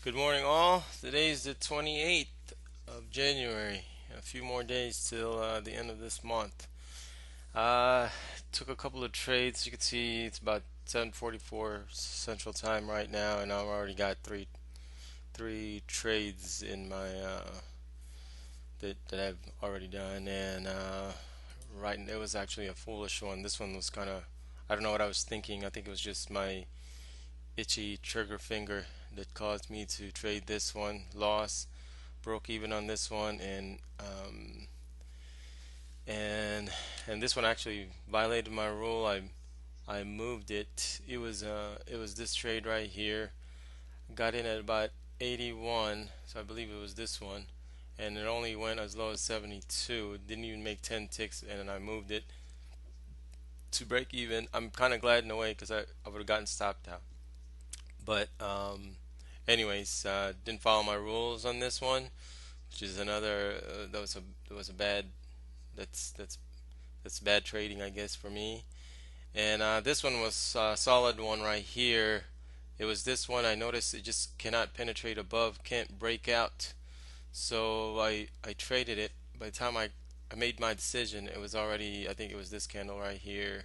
Good morning, all. Today's the 28th of January. A few more days till the end of this month. Uh, Took a couple of trades. You can see it's about 10:44 Central Time right now, and I've already got three trades in my that I've already done. And right, it was actually a foolish one. This one was kind of, I don't know what I was thinking. I think it was just my itchy trigger finger that caused me to trade this one. Loss, broke even on this one, and and this one actually violated my rule. I moved it. It was this trade right here. Got in at about 81, so I believe it was this one, and it only went as low as 72. It didn't even make 10 ticks, and then I moved it to break even. I'm kind of glad in a way because I would have gotten stopped out. But anyways, didn't follow my rules on this one, which is another that was a bad that's that's bad trading, I guess, for me. And this one was a solid one right here. It was this one. I noticed it just cannot penetrate above, can't break out. So I traded it. By the time I made my decision, it was already, I think it was this candle right here.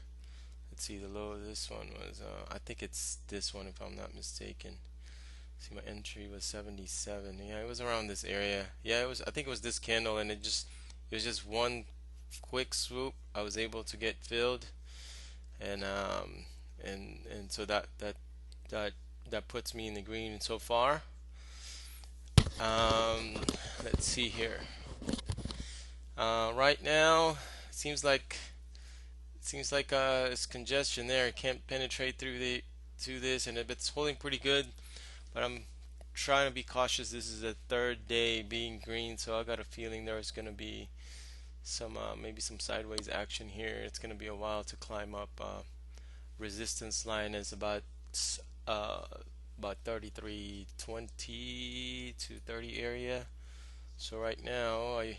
Let's see, the low of this one was, I think it's this one if I'm not mistaken. See, my entry was 77. Yeah, it was around this area. Yeah, it was, I think it was this candle, and it was just one quick swoop. I was able to get filled, and so that that puts me in the green so far. Um, let's see here. Right now, seems like seems like it's congestion there. It can't penetrate through this, and it's holding pretty good. But I'm trying to be cautious. This is the third day being green, so I got a feeling there's gonna be some maybe some sideways action here. It's gonna be a while to climb up. Resistance line is uh, about 33.20 to 30 area. So right now I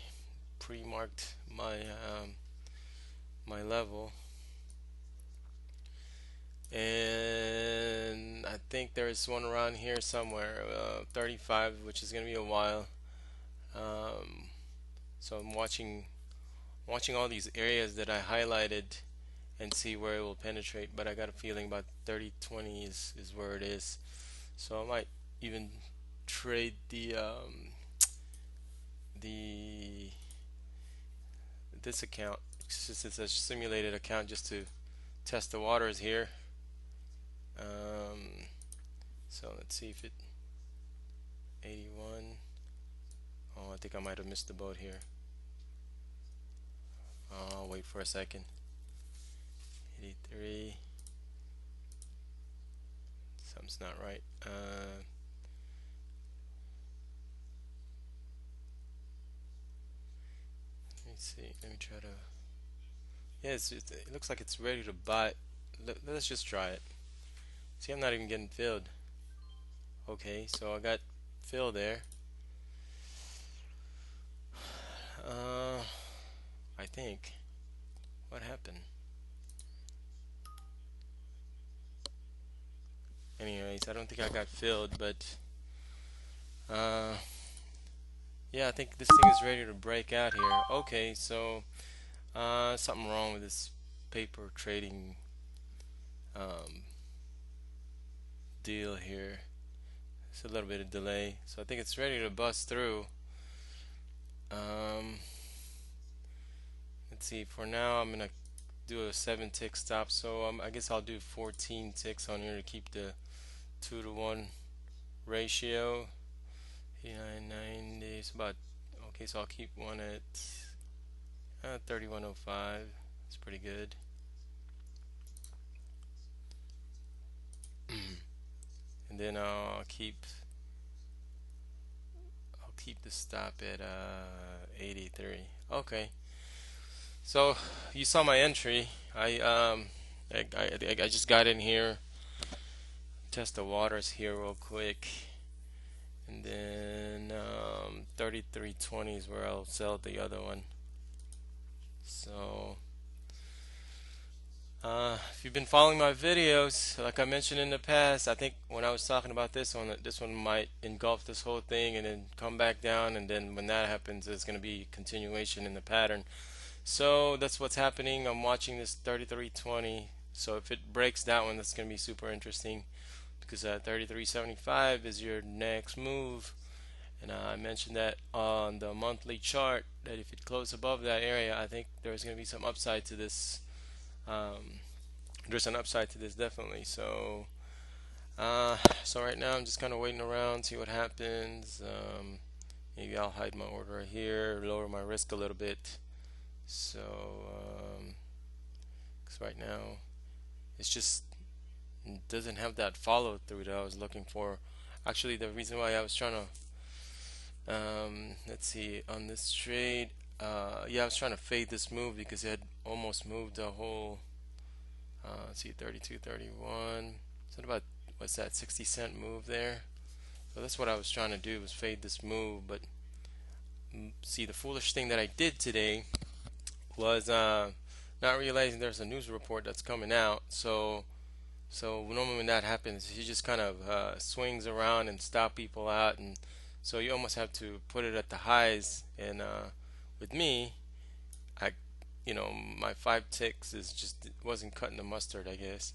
pre-marked my level, and I think there's one around here somewhere, 35, which is gonna be a while. Um, so I'm watching all these areas that I highlighted and see where it will penetrate, but I got a feeling about 30.20 is where it is. So I might even trade the this account, since it's a simulated account, just to test the waters here. Um, so let's see if it 81. Oh, I think I might have missed the boat here. I'll wait for a second. 83. Something's not right. Let me see. Let me try to. Yeah, it looks like it's ready to buy. Let's just try it. See, I'm not even getting filled. Okay, so I got fill there. Uh, I think. What happened? Anyways, I don't think I got filled, but uh, yeah, I think this thing is ready to break out here. Okay, so something wrong with this paper trading um, deal here. It's a little bit of delay, so I think it's ready to bust through. Um, let's see. For now, I'm gonna do a 7 tick stop, so I guess I'll do 14 ticks on here to keep the 2-to-1 ratio. 89 days about. Okay, so I'll keep one at 3105. It's pretty good. And then I'll keep the stop at 83. Okay. So you saw my entry. I just got in here, test the waters here real quick, and then 33.20 is where I'll sell the other one. So If you've been following my videos, like I mentioned in the past, I think when I was talking about this one might engulf this whole thing and then come back down, and then when that happens, there's going to be continuation in the pattern. So that's what's happening. I'm watching this 3320. So if it breaks that one, that's going to be super interesting because 3375 is your next move. And I mentioned that on the monthly chart that if it closes above that area, I think there's going to be some upside to this. Um, there's an upside to this definitely. So right now I'm just kind of waiting around, see what happens. Maybe I'll hide my order here, lower my risk a little bit. So, because right now it's just doesn't have that follow through that I was looking for. Actually, the reason why I was trying to, let's see, on this trade, yeah, I was trying to fade this move because it had almost moved the whole, let's see, 32, 31. Is that about, what's that, 60-cent move there? So that's what I was trying to do, was fade this move. But see, the foolish thing that I did today was not realizing there's a news report that's coming out. So normally when that happens, he just kind of swings around and stop people out, and so you almost have to put it at the highs. And with me, I, my 5 ticks is just it wasn't cutting the mustard, I guess.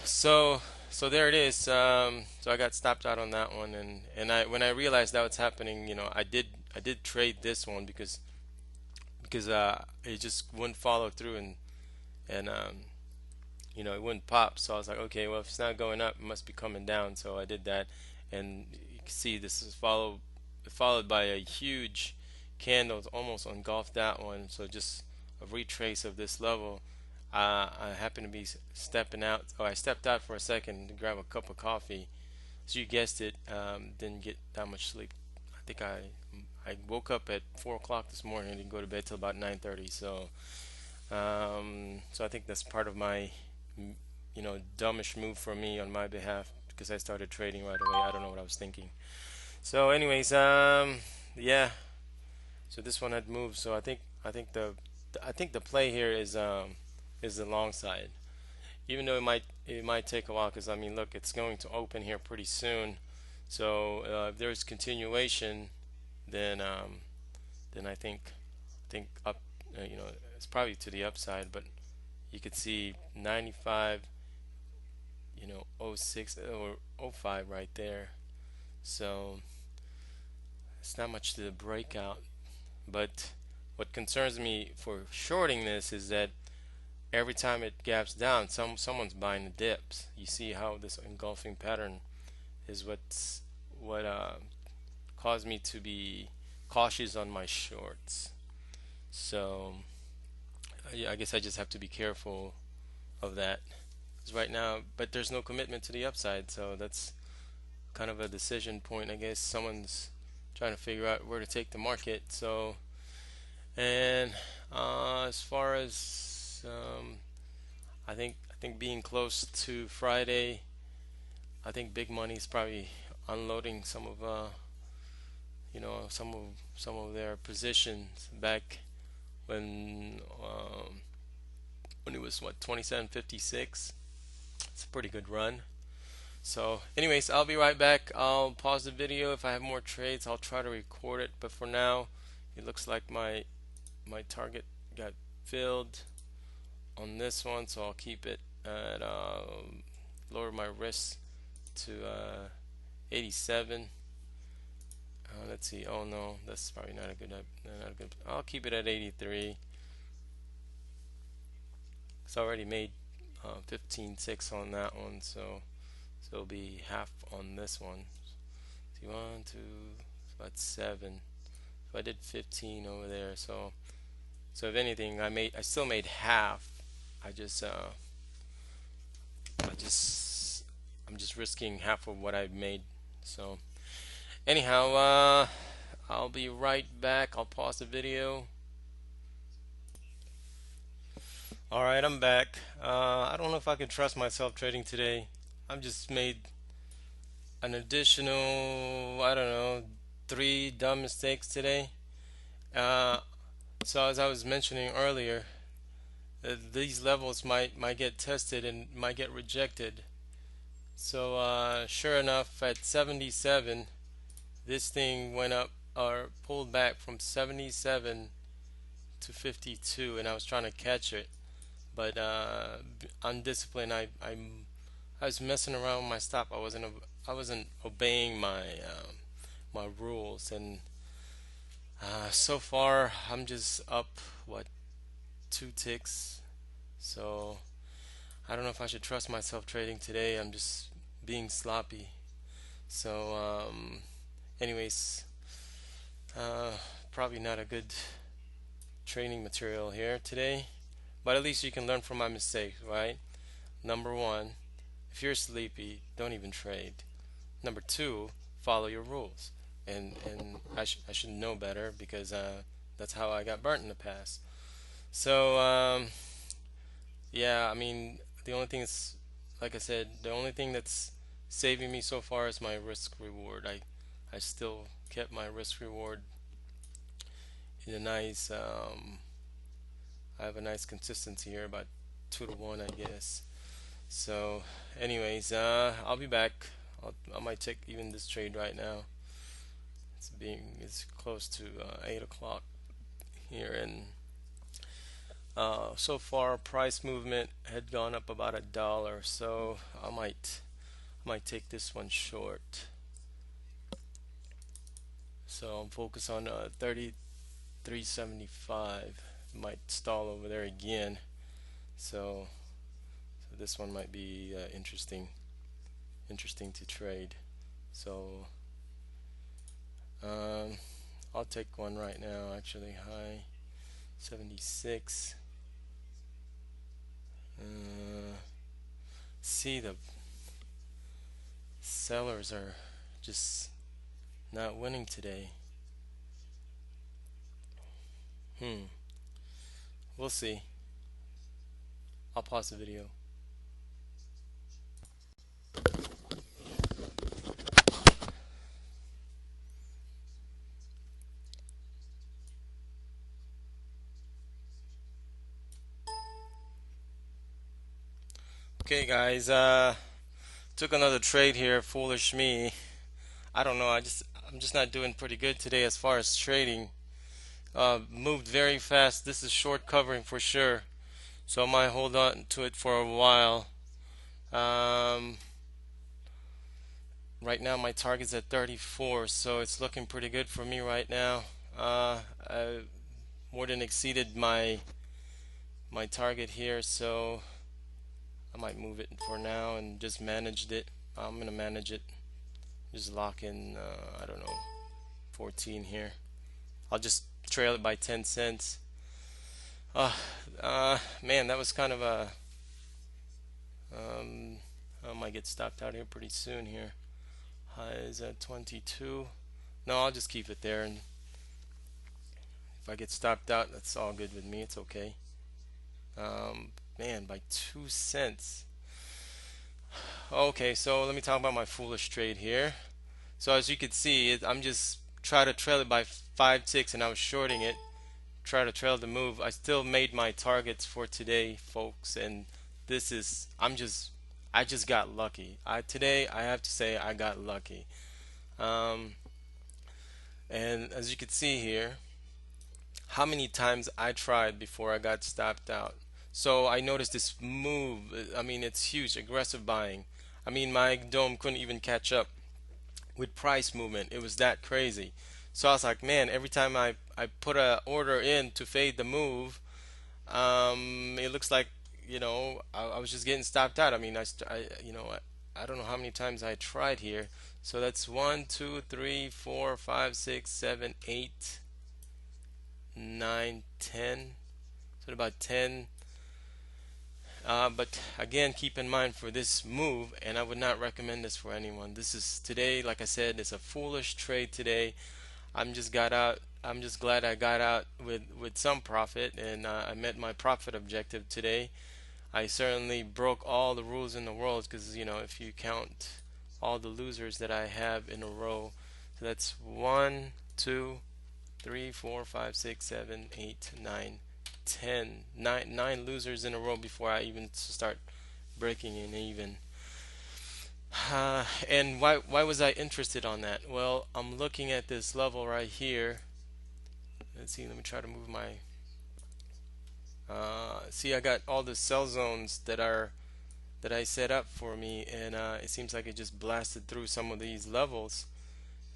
So there it is. So I got stopped out on that one, and I when I realized that was happening, I did trade this one because it just wouldn't follow through, and it wouldn't pop. So I was like, okay, well, if it's not going up, it must be coming down. So I did that, and you can see this is followed by a huge candle, almost engulfed that one. So just a retrace of this level. I happened to be stepping out. Oh, I stepped out for a second to grab a cup of coffee. So you guessed it, didn't get that much sleep. I think I woke up at 4 o'clock this morning and didn't go to bed till about 9:30. So I think that's part of my dumbish move for me on my behalf because I started trading right away. I don't know what I was thinking. So anyways, yeah. So this one had moved. So I think the play here is the long side. Even though it might take a while, because I mean, look, it's going to open here pretty soon. So if there's continuation, then I think up, it's probably to the upside. But you could see 95, '06 or '05 right there. So it's not much to the breakout. But what concerns me for shorting this is that every time it gaps down, someone's buying the dips. You see how this engulfing pattern is what caused me to be cautious on my shorts. So yeah, I guess I just have to be careful of that. 'Cause right now, but there's no commitment to the upside, so that's kind of a decision point. I guess someone's trying to figure out where to take the market. So, and as far as I think being close to Friday, I think big money's probably unloading some of their positions back when it was what 27.56. It's a pretty good run. So anyways, I'll be right back. I'll pause the video. If I have more trades, I'll try to record it, but for now it looks like my target got filled on this one, so I'll keep it at lower my risk to 87. Let's see. Oh no, that's probably not a good. Not a good. I'll keep it at 83. It's already made 15.6 on that one, so it'll be half on this one. See, 1, 2, that's 7. So I did 15 over there. So if anything, I still made half. I just I'm just risking half of what I've made. So anyhow, I'll be right back. I'll pause the video. Alright, I'm back. I don't know if I can trust myself trading today. I've just made an additional, I don't know, 3 dumb mistakes today. So as I was mentioning earlier, these levels might get tested and might get rejected. So sure enough, at 77, this thing went up or pulled back from 77 to 52, and I was trying to catch it, but undisciplined. I was messing around with my stop. I wasn't obeying my rules, and so far I'm just up what 2 ticks. So I don't know if I should trust myself trading today. I'm just being sloppy. So anyways, uh, probably not a good training material here today, but at least you can learn from my mistakes, right? Number one, if you're sleepy, don't even trade. Number two, follow your rules. And I should know better because that's how I got burnt in the past. So yeah, I mean the only thing is, like I said, the only thing that's saving me so far is my risk reward. I still kept my risk reward in a nice I have a nice consistency here, about 2 to 1, I guess. So, anyways, I'll be back. I might take even this trade right now. It's close to 8 o'clock here, and so far price movement had gone up about $1. So I might take this one short. So I'm focused on 33.75. Might stall over there again. So this one might be interesting to trade. So um, I'll take one right now. Actually, high 76. See, the sellers are just not winning today. Hmm. We'll see. I'll pause the video. Okay, guys. Took another trade here. Foolish me. I don't know. I'm just not doing pretty good today as far as trading. Moved very fast. This is short covering for sure. So I might hold on to it for a while. Um, right now my target's at 34, so it's looking pretty good for me right now. I more than exceeded my target here, so I might move it for now and just managed it. I'm gonna manage it. Just lock in, I don't know, 14 here. I'll just trail it by 10 cents. Uh, Man, that was kind of a. I might get stopped out here pretty soon here. High is at 22. No, I'll just keep it there, and if I get stopped out, that's all good with me. It's okay. Man, by 2 cents. Okay, so let me talk about my foolish trade here. So as you can see, I'm just trying to trail it by 5 ticks, and I was shorting it. Try to trail the move. I still made my targets for today, folks, and this is I just got lucky. Today I have to say I got lucky. Um, and as you can see here, how many times I tried before I got stopped out. So I noticed this move. I mean, it's huge, aggressive buying. I mean, my dome couldn't even catch up with price movement. It was that crazy. So I was like, man, every time I put a order in to fade the move, it looks like, I was just getting stopped out. I mean, I don't know how many times I tried here. So that's 1, 2, 3, 4, 5, 6, 7, 8, 9, 10. So about 10. But again, keep in mind for this move, and I would not recommend this for anyone. This is today, like I said, it's a foolish trade today. I'm just got out. I'm just glad I got out with some profit, and I met my profit objective today. I certainly broke all the rules in the world because if you count all the losers that I have in a row, so that's 1, 2, 3, 4, 5, 6, 7, 8, 9, nine losers in a row before I even start breaking in even. And why was I interested on that? Well, I'm looking at this level right here. Let's see, let me try to move my see, I got all the cell zones that I set up for me, and it seems like it just blasted through some of these levels,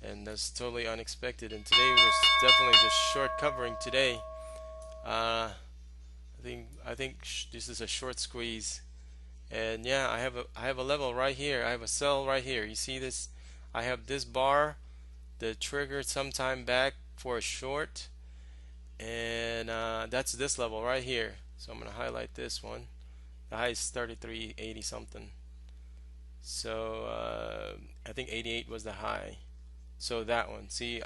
and that's totally unexpected. And today was definitely just short covering today. I think this is a short squeeze, and yeah, I have a level right here. I have a sell right here. You see this? I have this bar that triggered sometime back for a short, and that's this level right here. So I'm gonna highlight this one. The high is 33.80 something. So I think 88 was the high. So that one. See,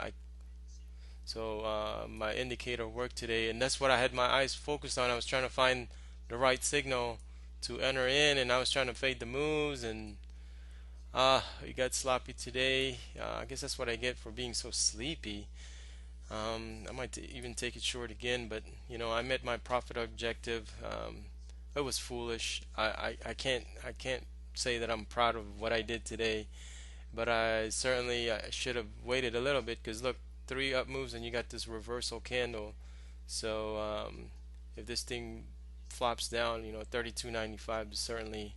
my indicator worked today, and that's what I had my eyes focused on. I was trying to find the right signal to enter in, and I was trying to fade the moves, and it got sloppy today. I guess that's what I get for being so sleepy. I might even take it short again, but I met my profit objective. It was foolish. I can't say that I'm proud of what I did today, but I should have waited a little bit, because look, three up moves and you got this reversal candle. So if this thing flops down, 32.95 is certainly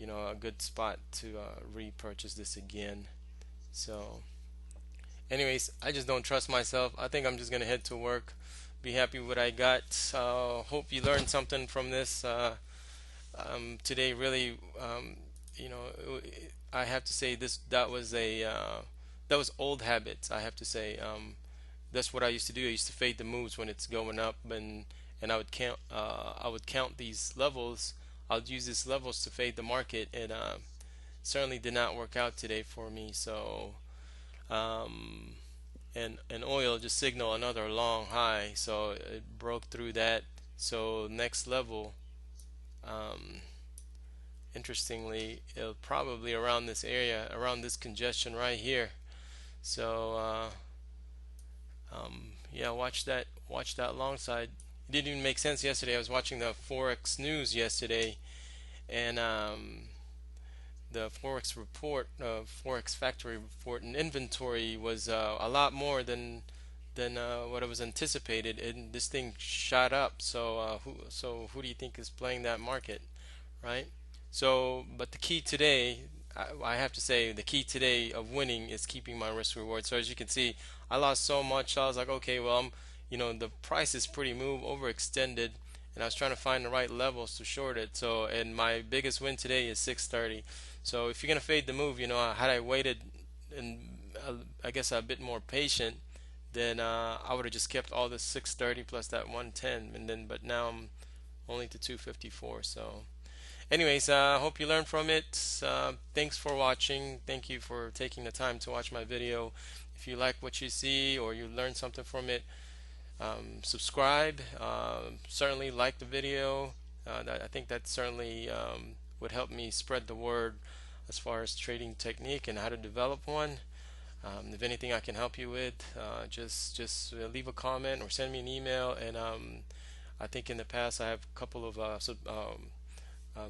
a good spot to repurchase this again. So anyways, I just don't trust myself. I think I'm just gonna head to work, be happy with what I got. Hope you learned something from this today. Really, you know, I have to say that was old habits. I have to say that's what I used to do. I used to fade the moves when it's going up, and I would count these levels. I would use these levels to fade the market, and certainly did not work out today for me. So um, and oil just signaled another long high, so it broke through that. So next level, um, interestingly, it'll probably around this area, around this congestion right here. So yeah, watch that long side. It didn't even make sense yesterday. I was watching the Forex news yesterday, and the Forex report, Forex factory report, and inventory was a lot more than what it was anticipated, and this thing shot up. So who do you think is playing that market, right? So, but the key today, I have to say, the key today of winning is keeping my risk reward. So as you can see, I lost so much. I was like, okay, well, the price is pretty overextended, and I was trying to find the right levels to short it. So, and my biggest win today is 630. So if you're gonna fade the move, had I waited and I guess a bit more patient, then I would have just kept all this 630 plus that 110, but now I'm only to 254. So anyways, I hope you learned from it. Thanks for watching. Thank you for taking the time to watch my video. If you like what you see or you learned something from it, subscribe. Certainly like the video. I think that certainly would help me spread the word as far as trading technique and how to develop one. If anything I can help you with, just leave a comment or send me an email. And I think in the past I have a couple of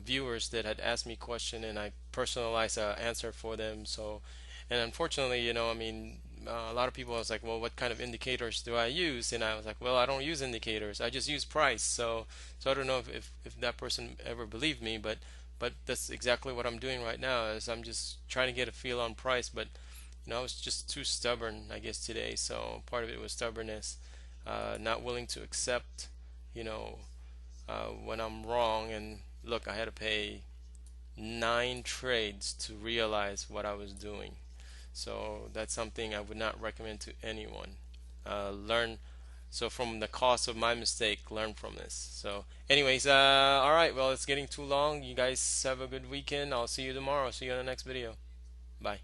viewers that had asked me a question, and I personalized an answer for them. So, and unfortunately, a lot of people, I was like, well, what kind of indicators do I use? And I was like, well, I don't use indicators. I just use price. So I don't know if that person ever believed me, but that's exactly what I'm doing right now. Is I'm just trying to get a feel on price, but I was just too stubborn, I guess, today. So part of it was stubbornness, not willing to accept, when I'm wrong. And look, I had to pay 9 trades to realize what I was doing. So that's something I would not recommend to anyone. Learn. So from the cost of my mistake, learn from this. So anyways, all right, well, it's getting too long. You guys have a good weekend. I'll see you tomorrow. See you in the next video. Bye.